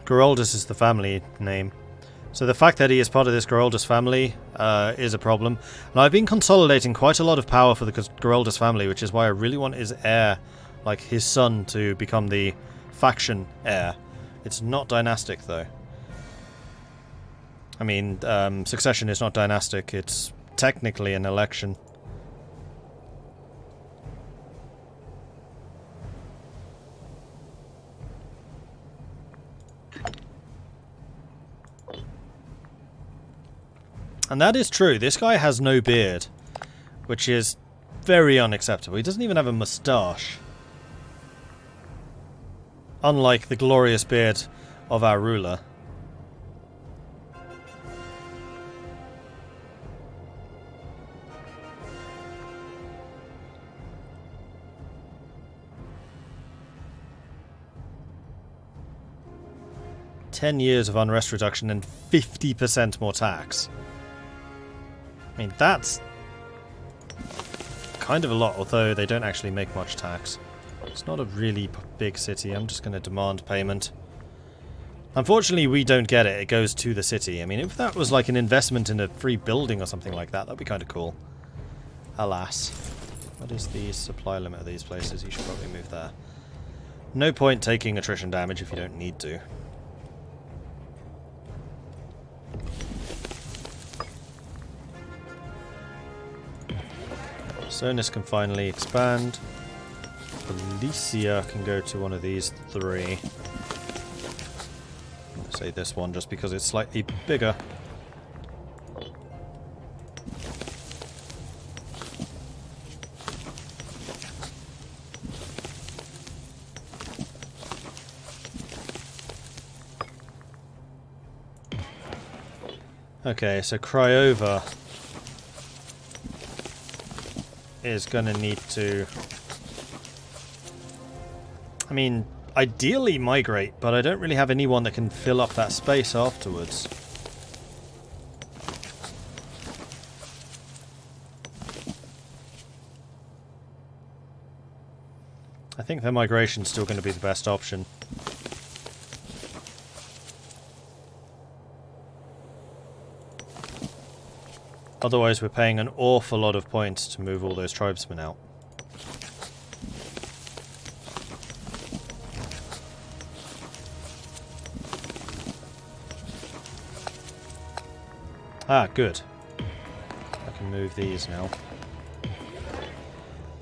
Geroldus is the family name. So the fact that he is part of this Geroldus family is a problem. And I've been consolidating quite a lot of power for the Geroldus family, which is why I really want his heir, like his son, to become the faction heir. It's not dynastic, though. I mean, succession is not dynastic, it's technically an election. And that is true. This guy has no beard, which is very unacceptable. He doesn't even have a moustache. Unlike the glorious beard of our ruler. "10 years of unrest reduction and 50% more tax." I mean, that's kind of a lot, although they don't actually make much tax. It's not a really big city. I'm just going to demand payment. Unfortunately, we don't get it. It goes to the city. I mean, if that was like an investment in a free building or something like that, that'd be kind of cool. Alas. What is the supply limit of these places? You should probably move there. No point taking attrition damage if you don't need to. Sonus can finally expand. Felicia can go to one of these three. I'm going to say this one just because it's slightly bigger. Okay, so Cryova is going to need to... I mean, ideally migrate, but I don't really have anyone that can fill up that space afterwards. I think the migration's still going to be the best option. Otherwise we're paying an awful lot of points to move all those tribesmen out. Ah, good. I can move these now.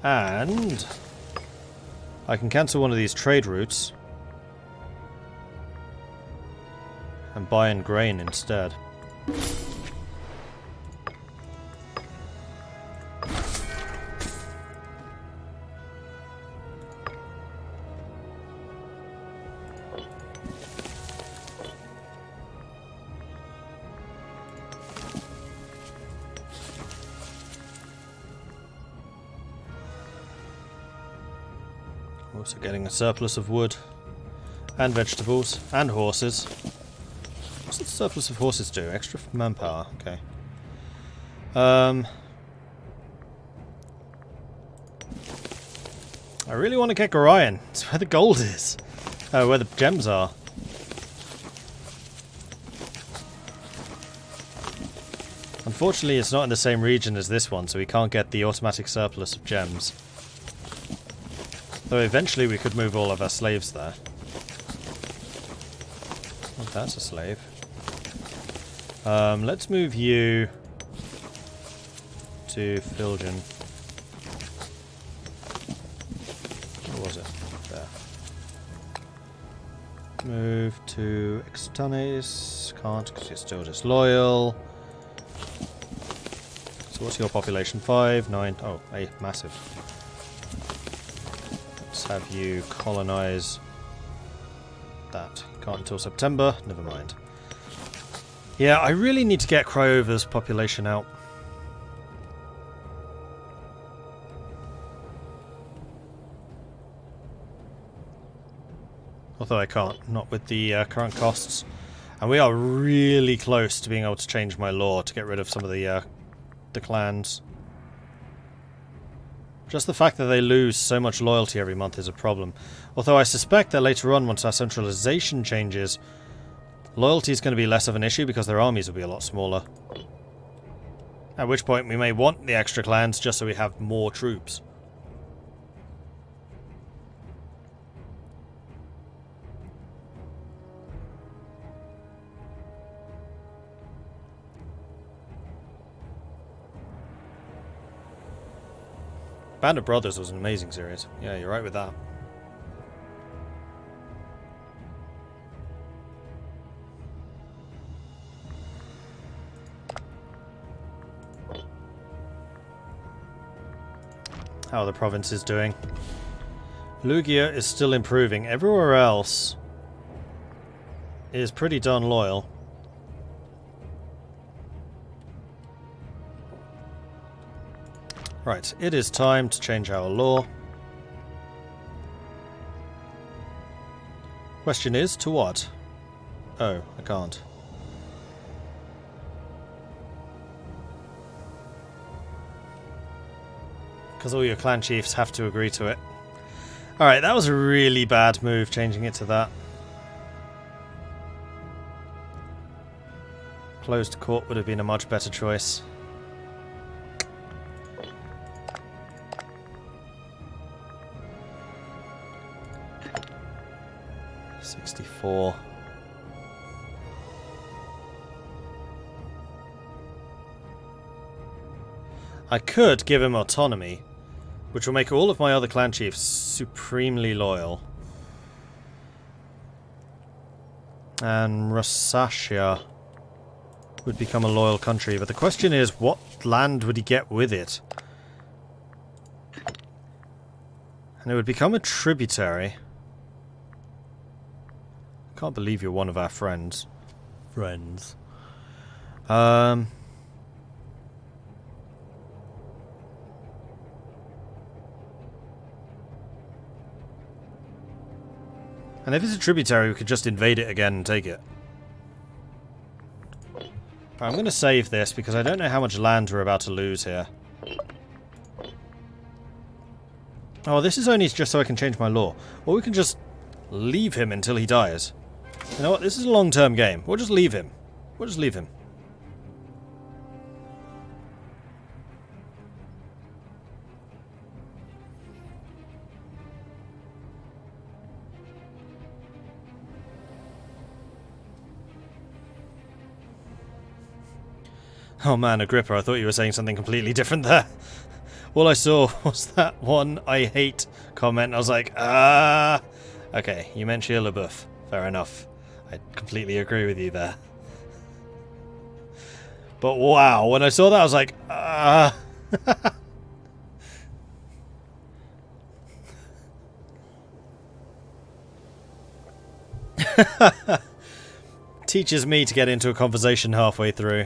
And I can cancel one of these trade routes and buy in grain instead. Also getting a surplus of wood and vegetables and horses. What's the surplus of horses do? Extra manpower. Okay. I really want to get Gorion. It's where the gold is. Oh, where the gems are. Unfortunately, it's not in the same region as this one, so we can't get the automatic surplus of gems. Though eventually we could move all of our slaves there. Oh, that's a slave. Let's move you to Filgen. Where was it? There. Move to Extanes. Can't because you're still disloyal. So what's your population? 5, 9, oh, 8, massive. Let's have you colonize that. Can't until September, never mind. Yeah, I really need to get Cryova's population out. Although I can't, not with the current costs. And we are really close to being able to change my law to get rid of some of the clans. Just the fact that they lose so much loyalty every month is a problem. Although I suspect that later on, once our centralization changes, Loyalty is going to be less of an issue because their armies will be a lot smaller. At which point we may want the extra clans just so we have more troops. Band of Brothers was an amazing series. Yeah, you're right with that. How are the provinces doing? Lugia is still improving. Everywhere else is pretty darn loyal. Right, it is time to change our law. Question is, to what? Oh, I can't. Because all your clan chiefs have to agree to it. Alright, that was a really bad move, changing it to that. Closed court would have been a much better choice. $64. I could give him autonomy, which will make all of my other clan chiefs supremely loyal. And Rosacea would become a loyal country, but the question is, what land would he get with it? And it would become a tributary. Can't believe you're one of our friends. And if it's a tributary, we could just invade it again and take it. I'm going to save this because I don't know how much land we're about to lose here. Oh, this is only just so I can change my law. Or we can just leave him until he dies. You know what? This is a long-term game. We'll just leave him. We'll just leave him. Oh man, Agrippa, I thought you were saying something completely different there. All I saw was that one "I hate" comment. I was like, ah. Okay, you meant Shia LaBeouf. Fair enough. I completely agree with you there. But wow, when I saw that, I was like, ah. Teaches me to get into a conversation halfway through.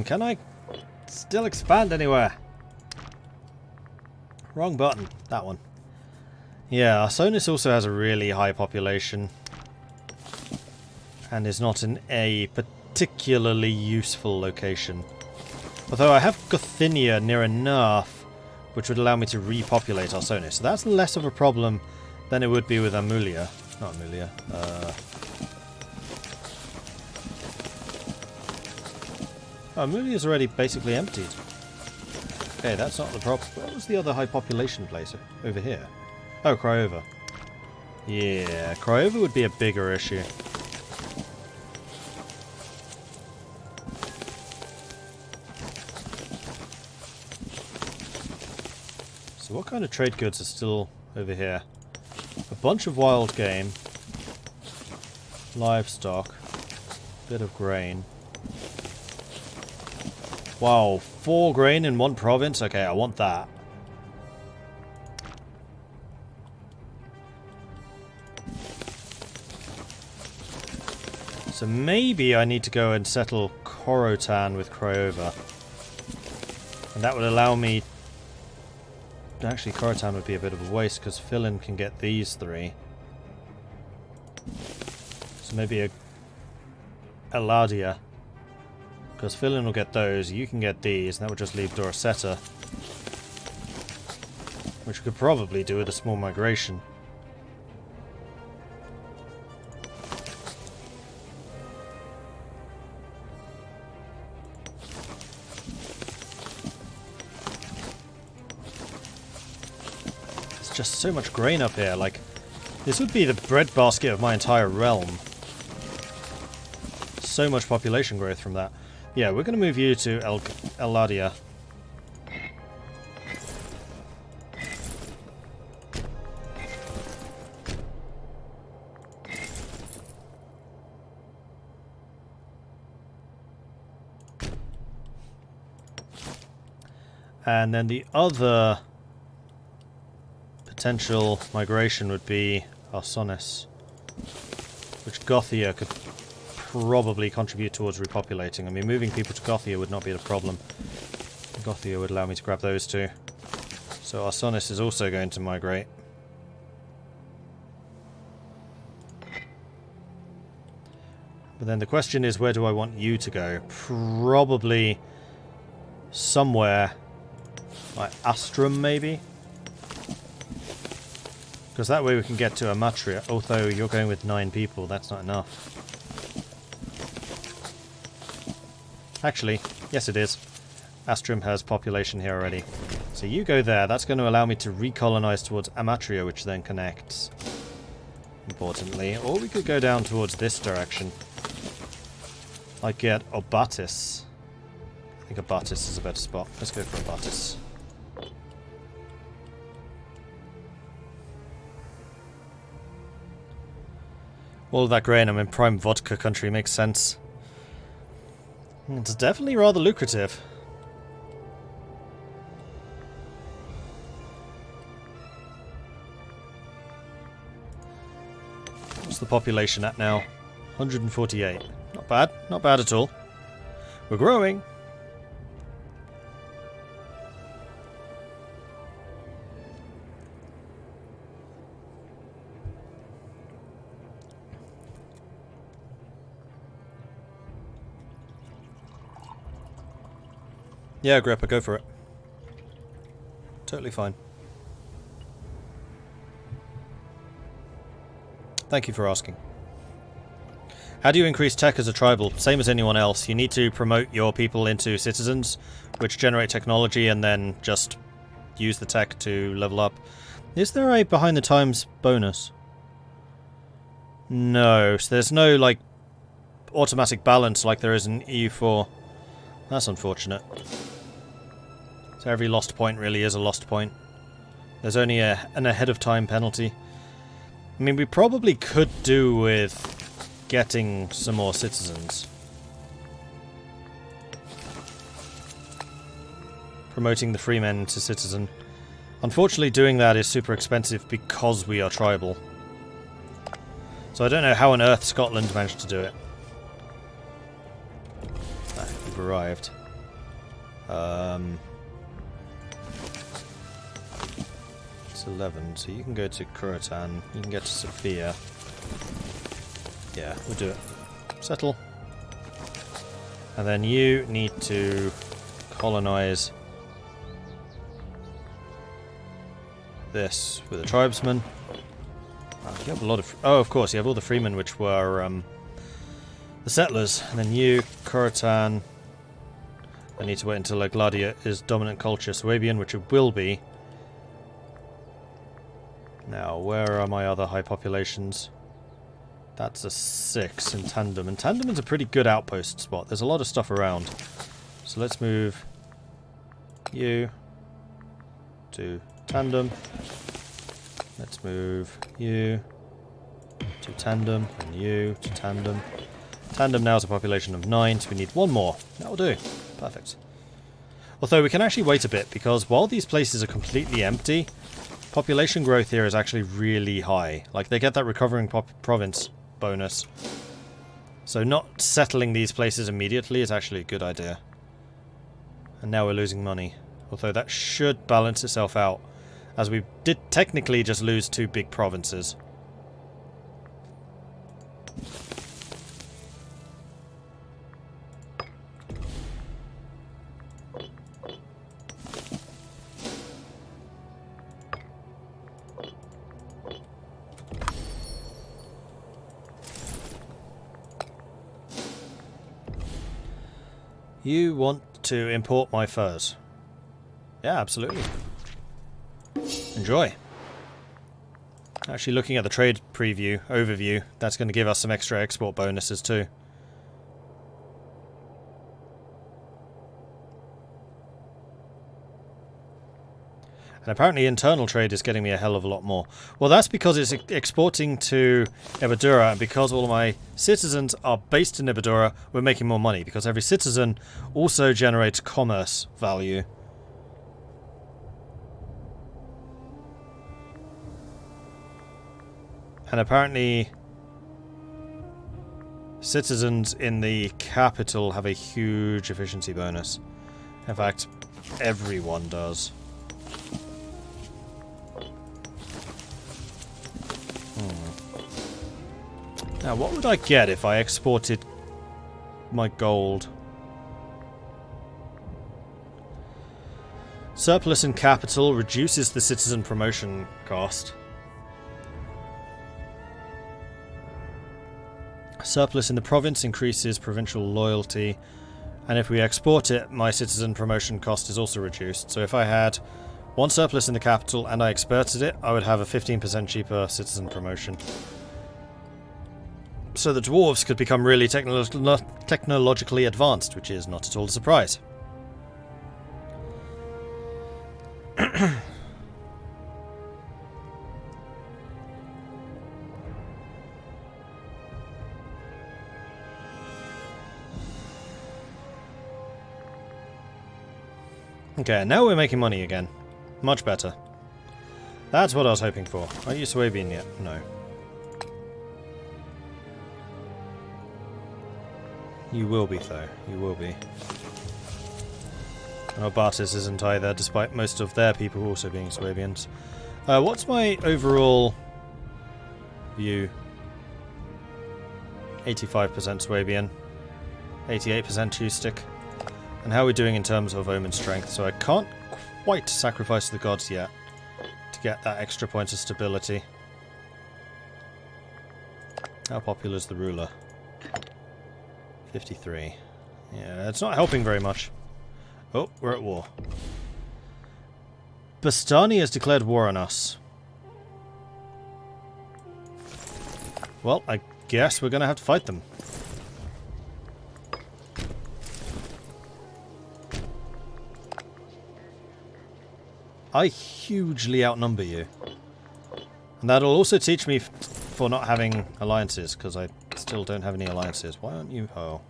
Can I still expand anywhere? Wrong button. That one. Yeah, Arsonis also has a really high population. And is not in a particularly useful location. Although I have Gothinia near enough, which would allow me to repopulate Arsonis. So that's less of a problem than it would be with Amulia. Not Amulia. Oh, Amelia's already basically emptied. Okay, that's not the problem. What was the other high population place over here? Oh, Craiova. Yeah, Craiova would be a bigger issue. So what kind of trade goods are still over here? A bunch of wild game. Livestock. Bit of grain. Wow, 4 grain in one province? Okay, I want that. So maybe I need to go and settle Korotan with Craiova. And that would allow me... Actually, Korotan would be a bit of a waste because Philin can get these 3. So maybe a Eladia. Because Philin will get those, you can get these, and that would just leave Dorasetta. Which we could probably do with a small migration. There's just so much grain up here, like, this would be the breadbasket of my entire realm. So much population growth from that. Yeah, we're going to move you to Eladia. And then the other potential migration would be Arsonis, which Gothia could probably contribute towards repopulating. I mean, moving people to Gothia would not be a problem. Gothia would allow me to grab those two. So Arsonis is also going to migrate. But then the question is, where do I want you to go? Probably somewhere like Astrum, maybe? Because that way we can get to Imeprator, although you're going with 9 people, that's not enough. Actually, yes it is. Astrum has population here already. So you go there, that's going to allow me to recolonize towards Imeprator, which then connects. Importantly. Or we could go down towards this direction. Like get Obatis. I think Obatis is a better spot. Let's go for Obatis. All of that grain, I'm in prime vodka country, makes sense. It's definitely rather lucrative. What's the population at now? 148. Not bad. Not bad at all. We're growing. Yeah, Agrippa, go for it. Totally fine. Thank you for asking. How do you increase tech as a tribal? Same as anyone else. You need to promote your people into citizens, which generate technology, and then just use the tech to level up. Is there a behind the times bonus? No, so there's no, like, automatic balance like there is in EU4. That's unfortunate. So every lost point really is a lost point. There's only an ahead of time penalty. I mean, we probably could do with getting some more citizens. Promoting the freemen to citizen. Unfortunately, doing that is super expensive because we are tribal. So I don't know how on earth Scotland managed to do it. Ah, we've arrived. It's 11, so you can go to Kuratan, you can get to Sophia. Yeah, we'll do it. Settle. And then you need to colonize this with a tribesman. You have a lot of... Oh, of course, you have all the freemen which were the settlers. And then you, Kuratan. I need to wait until Gladia is dominant culture. Swabian, which it will be. Now, where are my other high populations? That's a 6 in Tandem. And Tandem is a pretty good outpost spot. There's a lot of stuff around. So let's move you to Tandem. Let's move you to Tandem, and you to Tandem. Tandem now has a population of 9, so we need 1 more. That'll do. Perfect. Although we can actually wait a bit, because while these places are completely empty, population growth here is actually really high. Like, they get that recovering province bonus. So not settling these places immediately is actually a good idea. And now we're losing money. Although that should balance itself out, as we did technically just lose 2 big provinces. You want to import my furs? Yeah, absolutely. Enjoy. Actually, looking at the trade overview, that's going to give us some extra export bonuses too. And apparently internal trade is getting me a hell of a lot more. Well, that's because it's exporting to Iberdura, and because all of my citizens are based in Iberdura, we're making more money, because every citizen also generates commerce value. And apparently citizens in the capital have a huge efficiency bonus. In fact, everyone does. Now, what would I get if I exported my gold? Surplus in capital reduces the citizen promotion cost. Surplus in the province increases provincial loyalty. And if we export it, my citizen promotion cost is also reduced. So if I had one surplus in the capital and I exported it, I would have a 15% cheaper citizen promotion. So the dwarves could become really technologically advanced, which is not at all a surprise. Okay, now we're making money again. Much better. That's what I was hoping for. Are you Swabian yet? No. You will be, though. You will be. And Bartis isn't either, despite most of their people also being Swabians. What's my overall view? 85% Swabian. 88% Tustic. And how are we doing in terms of Omen strength? So I can't quite sacrifice the gods yet to get that extra point of stability. How popular is the ruler? 53. Yeah, it's not helping very much. Oh, we're at war. Bastani has declared war on us. Well, I guess we're going to have to fight them. I hugely outnumber you. And that'll also teach me for not having alliances, because I still don't have any alliances. Why aren't you? Oh.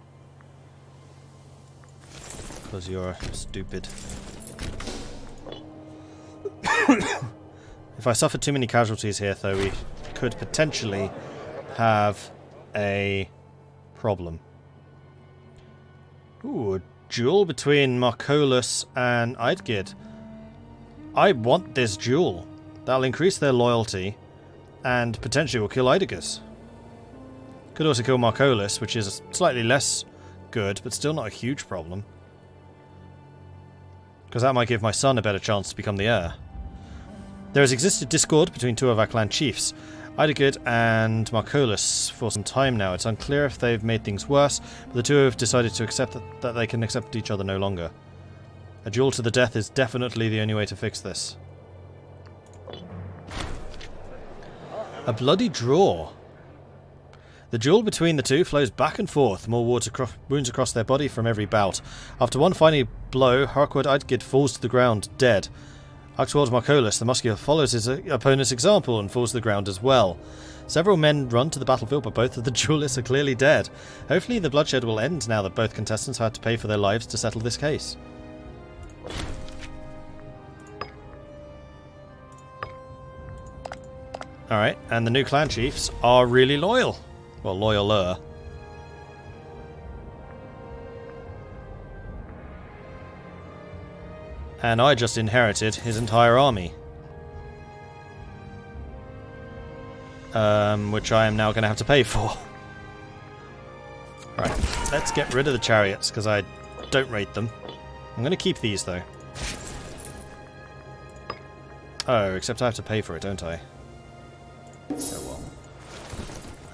Because you're stupid. If I suffer too many casualties here, though, we could potentially have a problem. Ooh, a duel between Marcolus and Eidgid. I want this duel. That'll increase their loyalty and potentially will kill Eidigus. Could also kill Marcolus, which is slightly less good, but still not a huge problem. Because that might give my son a better chance to become the heir. There has existed discord between two of our clan chiefs, Eidgid and Marcolus, for some time now. It's unclear if they've made things worse, but the two have decided to accept that they can accept each other no longer. A duel to the death is definitely the only way to fix this. A bloody draw. The duel between the two flows back and forth, more wounds across their body from every bout. After one final blow, Harquard Eidgid falls to the ground, dead. Up towards Marcolus, the muscular follows his opponent's example and falls to the ground as well. Several men run to the battlefield, but both of the duelists are clearly dead. Hopefully the bloodshed will end now that both contestants had to pay for their lives to settle this case. Alright, and the new clan chiefs are really loyal. Well, loyaler. And I just inherited his entire army. Which I am now going to have to pay for. Right, let's get rid of the chariots, because I don't rate them. I'm going to keep these, though. Oh, except I have to pay for it, don't I? Oh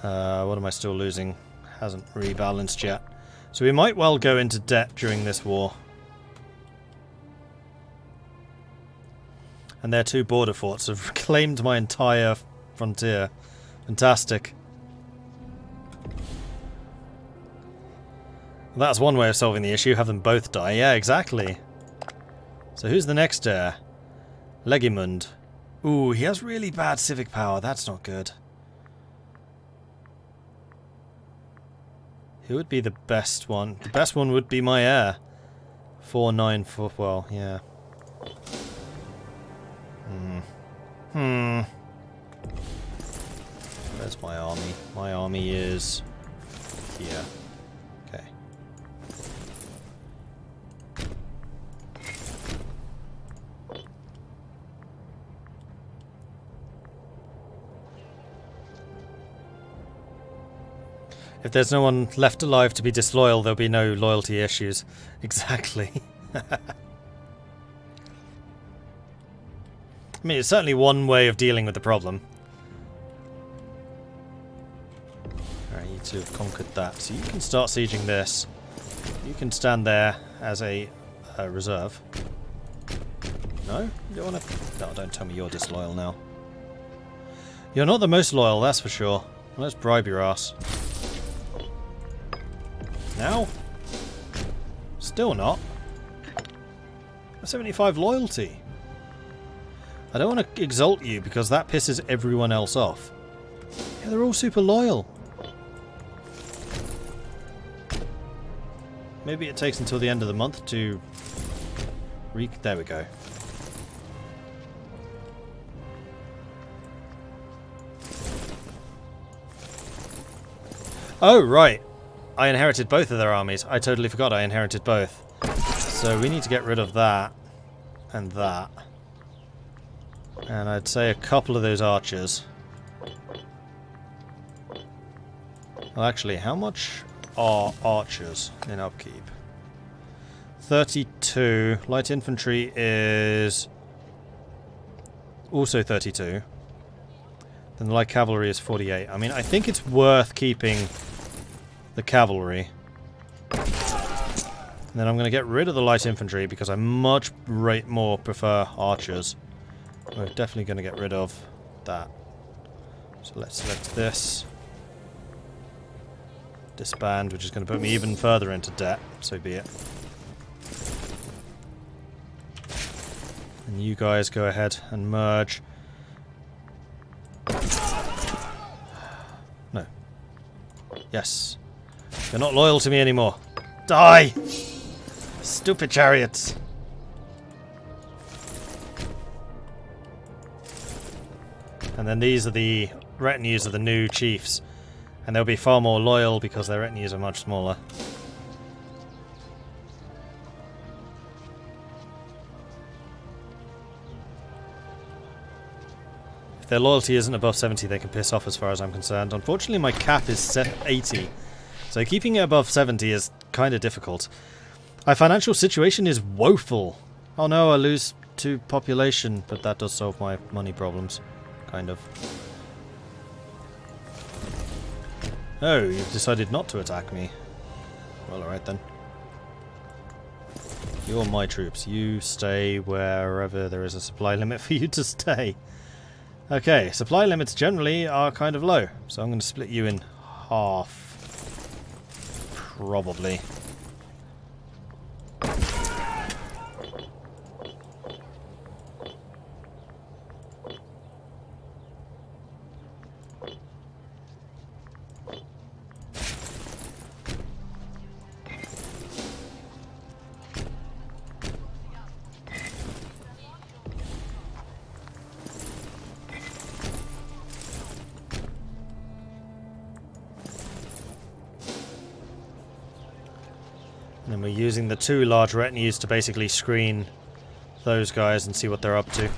well. What am I still losing? Hasn't rebalanced yet. So we might well go into debt during this war. And their 2 border forts have claimed my entire frontier. Fantastic. That's one way of solving the issue, have them both die. Yeah, exactly. So who's the next heir? Legimund. Ooh, he has really bad civic power. That's not good. Who would be the best one? The best one would be my heir. 494. Well, yeah. Where's my army? My army is here. Okay. If there's no one left alive to be disloyal, there'll be no loyalty issues. Exactly. I mean, it's certainly one way of dealing with the problem. Alright, you two have conquered that. So you can start sieging this. You can stand there as a reserve. No? You don't want to... No, don't tell me you're disloyal now. You're not the most loyal, that's for sure. Well, let's bribe your ass. Now? Still not. 75 loyalty. I don't want to exalt you because that pisses everyone else off. Yeah, they're all super loyal. Maybe it takes until the end of the month to... There we go. Oh, right. I inherited both of their armies. I totally forgot I inherited both. So we need to get rid of that. And that. And I'd say a couple of those archers. Well, actually, how much are archers in upkeep? 32. Light infantry is also 32. Then the light cavalry is 48. I mean, I think it's worth keeping the cavalry. And then I'm going to get rid of the light infantry because I much more prefer archers. We're definitely going to get rid of that. So let's select this. Disband, which is going to put me even further into debt. So be it. And you guys go ahead and merge. No. Yes. You're not loyal to me anymore. Die! Stupid chariots. And then these are the retinues of the new chiefs. And they'll be far more loyal because their retinues are much smaller. If their loyalty isn't above 70, they can piss off as far as I'm concerned. Unfortunately, my cap is set 80. So keeping it above 70 is kind of difficult. My financial situation is woeful. Oh no, I lose 2 population, but that does solve my money problems. Kind of. Oh, you've decided not to attack me. Well, alright then. You're my troops. You stay wherever there is a supply limit for you to stay. Okay, supply limits generally are kind of low, so I'm going to split you in half. Probably. And then we're using the 2 large retinues to basically screen those guys and see what they're up to.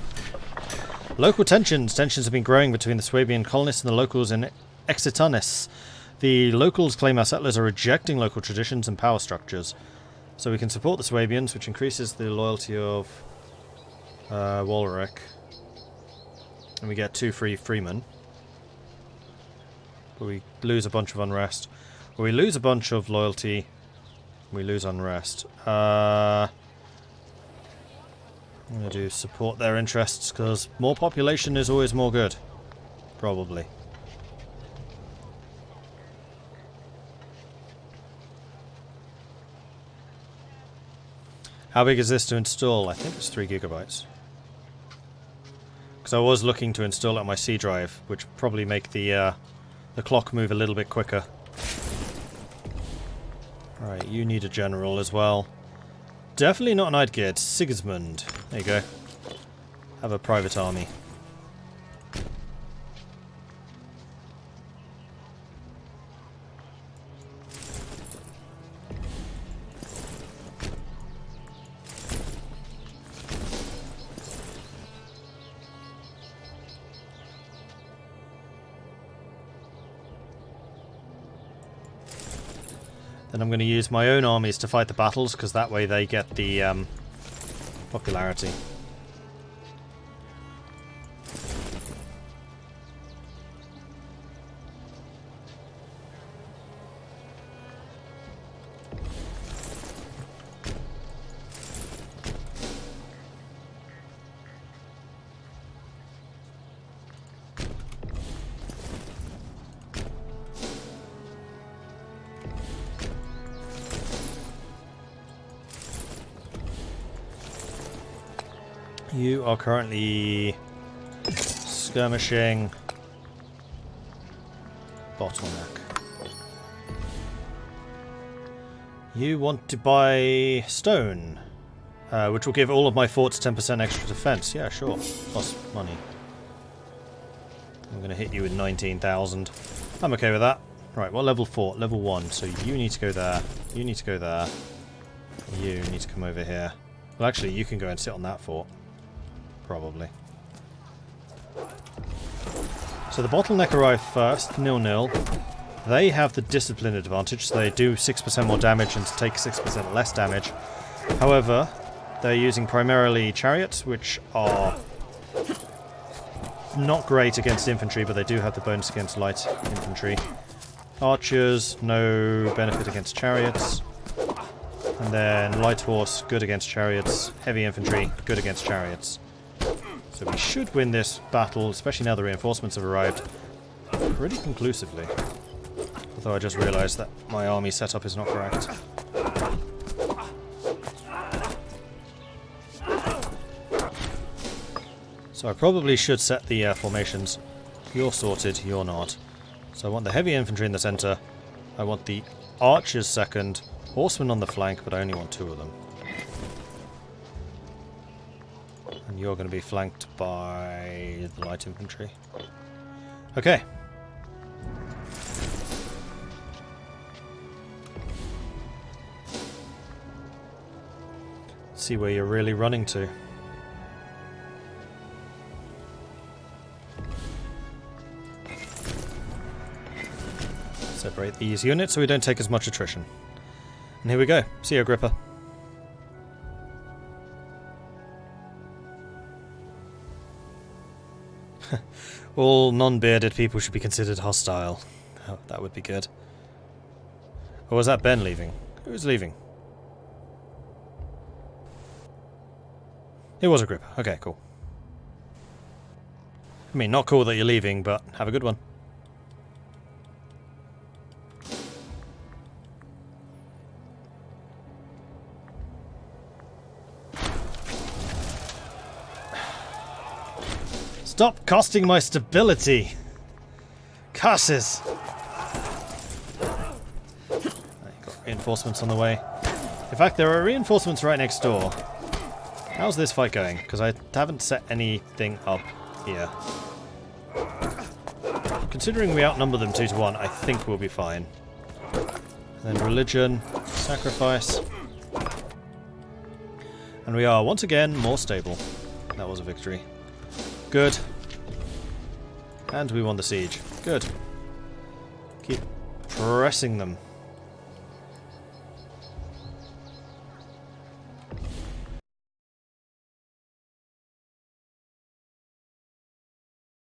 Local tensions. Tensions have been growing between the Swabian colonists and the locals in Exitanis. The locals claim our settlers are rejecting local traditions and power structures. So we can support the Swabians, which increases the loyalty of Walric. And we get 2 free freemen. But we lose a bunch of unrest. But we lose a bunch of loyalty We lose unrest. I'm going to do support their interests, because more population is always more good. Probably. How big is this to install? I think it's 3 gigabytes. Because I was looking to install it on my C drive, which would probably make the clock move a little bit quicker. Right, you need a general as well. Definitely not an Eidgerd. Sigismund. There you go. Have a private army. Then I'm going to use my own armies to fight the battles, because that way they get the popularity. You are currently skirmishing bottleneck. You want to buy stone, which will give all of my forts 10% extra defense. Yeah, sure. Plus money. I'm going to hit you with 19,000. I'm okay with that. Right, what level fort? Level 1. So you need to go there. You need to go there. You need to come over here. Well, actually, you can go and sit on that fort. Probably. So the bottleneck arrive first, 0-0. They have the discipline advantage, so they do 6% more damage and take 6% less damage. However, they're using primarily chariots, which are not great against infantry, but they do have the bonus against light infantry. Archers, no benefit against chariots. And then light horse, good against chariots. Heavy infantry, good against chariots. So we should win this battle, especially now the reinforcements have arrived, pretty conclusively. Although I just realised that my army setup is not correct. So I probably should set the formations. You're sorted, you're not. So I want the heavy infantry in the centre. I want the archers second, horsemen on the flank, but I only want 2 of them. And you're going to be flanked by the light infantry. Okay. Let's see where you're really running to. Separate these units so we don't take as much attrition. And here we go. See you, Agrippa. All non-bearded people should be considered hostile. Oh, that would be good. Or was that Ben leaving? Who's leaving? It was Agrippa. Okay, cool. I mean, not cool that you're leaving, but have a good one. Stop costing my stability! Curses! Got reinforcements on the way. In fact, there are reinforcements right next door. How's this fight going? Because I haven't set anything up here. Considering we outnumber them 2-1, I think we'll be fine. And then religion, sacrifice. And we are once again more stable. That was a victory. Good. And we won the siege. Good. Keep pressing them.